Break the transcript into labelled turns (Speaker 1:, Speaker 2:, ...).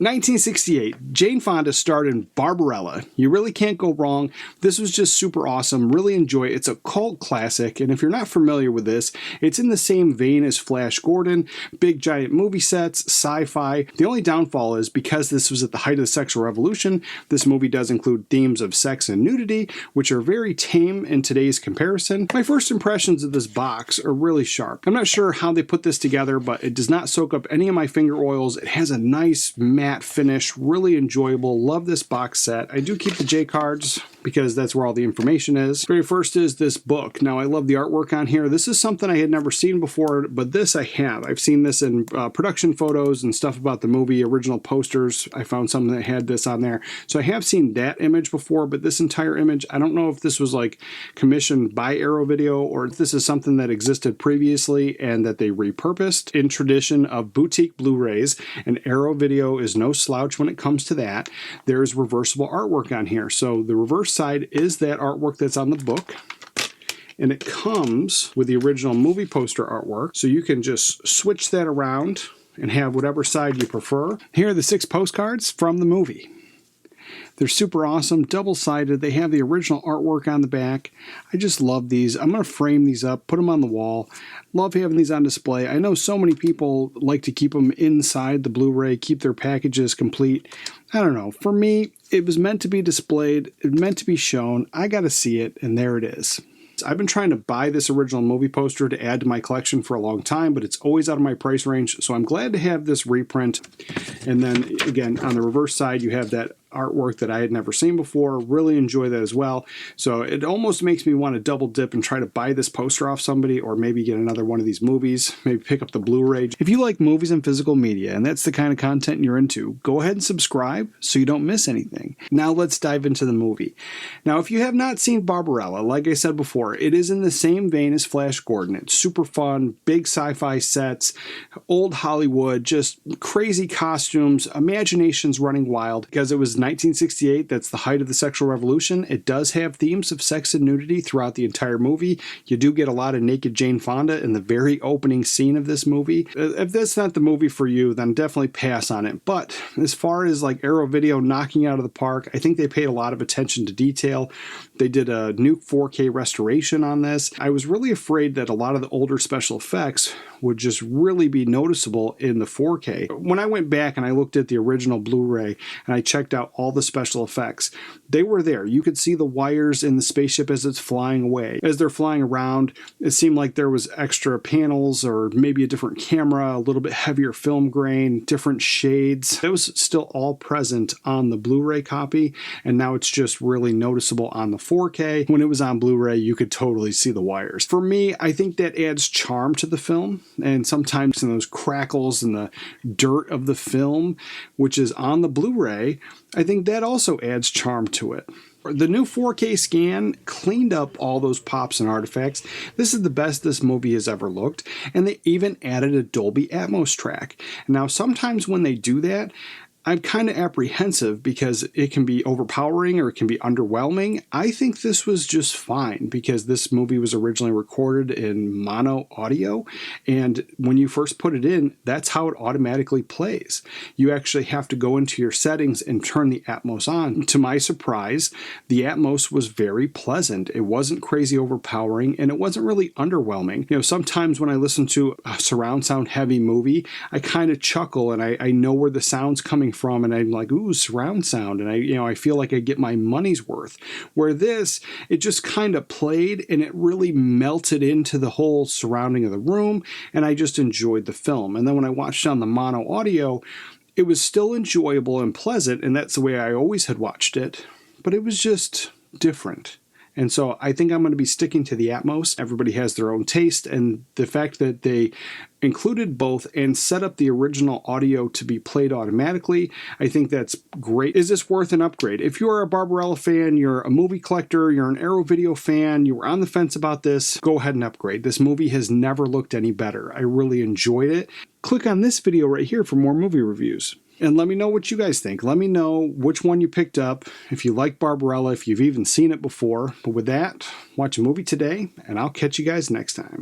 Speaker 1: 1968, Jane Fonda starred in Barbarella. You really can't go wrong. This was just super awesome. Really enjoy it. It's a cult classic, and if you're not familiar with this, it's in the same vein as Flash Gordon, big giant movie sets, sci-fi. The only downfall is because this was at the height of the sexual revolution, this movie does include themes of sex and nudity, which are very tame in today's comparison. My first impressions of this box are really sharp. I'm not sure how they put this together, but it does not soak up any of my finger oils. It has a nice matte finish, really enjoyable. Love this box set. I do keep the J cards because that's where all the information is. Very first is this book. Now I love the artwork on here. This is something I had never seen before, but this I have. I've seen this in production photos and stuff about the movie, original posters. I found something that had this on there. So I have seen that image before, but this entire image, I don't know if this was like commissioned by Arrow Video or if this is something that existed previously and that they repurposed in tradition of boutique Blu-rays, and Arrow Video is no slouch when it comes to that. There's reversible artwork on here. So the reverse side is that artwork that's on the book, and it comes with the original movie poster artwork, so you can just switch that around and have whatever side you prefer. Here are the 6 postcards from the movie. They're super awesome, double-sided. They have the original artwork on the back. I just love these. I'm going to frame these up, put them on the wall. Love having these on display. I know so many people like to keep them inside the Blu-ray, keep their packages complete. I don't know. For me, it was meant to be displayed, it was meant to be shown. I got to see it, and there it is. I've been trying to buy this original movie poster to add to my collection for a long time, but it's always out of my price range, so I'm glad to have this reprint. And then, again, on the reverse side, you have that artwork that I had never seen before. Really enjoy that as well. So it almost makes me want to double dip and try to buy this poster off somebody, or maybe get another one of these movies, maybe pick up the Blu-ray. If you like movies and physical media, and that's the kind of content you're into, go ahead and subscribe so you don't miss anything. Now let's dive into the movie. Now, if you have not seen Barbarella, like I said before, it is in the same vein as Flash Gordon. It's super fun, big sci-fi sets, old Hollywood, just crazy costumes, imaginations running wild. Because it was 1968, that's the height of the sexual revolution. It does have themes of sex and nudity throughout the entire movie. You do get a lot of naked Jane Fonda in the very opening scene of this movie. If that's not the movie for you, then definitely pass on it. But as far as like Arrow Video knocking out of the park, I think they paid a lot of attention to detail. They did a new 4K restoration on this. I was really afraid that a lot of the older special effects would just really be noticeable in the 4K. When I went back and I looked at the original Blu-ray and I checked out all the special effects, they were there. You could see the wires in the spaceship as it's flying away. As they're flying around, it seemed like there was extra panels or maybe a different camera, a little bit heavier film grain, different shades. That was still all present on the Blu-ray copy, and now it's just really noticeable on the 4K. When it was on Blu-ray, you could totally see the wires. For me, I think that adds charm to the film, and sometimes in those crackles and the dirt of the film, which is on the Blu-ray, I think that also adds charm to it. The new 4K scan cleaned up all those pops and artifacts. This is the best this movie has ever looked, and they even added a Dolby Atmos track. Now, sometimes when they do that, I'm kind of apprehensive because it can be overpowering or it can be underwhelming. I think this was just fine because this movie was originally recorded in mono audio, and when you first put it in, that's how it automatically plays. You actually have to go into your settings and turn the Atmos on. To my surprise, the Atmos was very pleasant. It wasn't crazy overpowering, and it wasn't really underwhelming. You know, sometimes when I listen to a surround sound heavy movie, I kind of chuckle and I know where the sound's coming from, and I'm like, ooh, surround sound, and I feel like I get my money's worth. Where this, it just kind of played and it really melted into the whole surrounding of the room, and I just enjoyed the film. And then when I watched on the mono audio, it was still enjoyable and pleasant, and that's the way I always had watched it, but it was just different. And so I think I'm going to be sticking to the Atmos. Everybody has their own taste, and the fact that they included both and set up the original audio to be played automatically, I think that's great. Is this worth an upgrade? If you're a Barbarella fan, you're a movie collector, you're an Arrow Video fan, you were on the fence about this, go ahead and upgrade. This movie has never looked any better. I really enjoyed it. Click on this video right here for more movie reviews. And let me know what you guys think. Let me know which one you picked up, if you like Barbarella, if you've even seen it before. But with that, watch a movie today, and I'll catch you guys next time.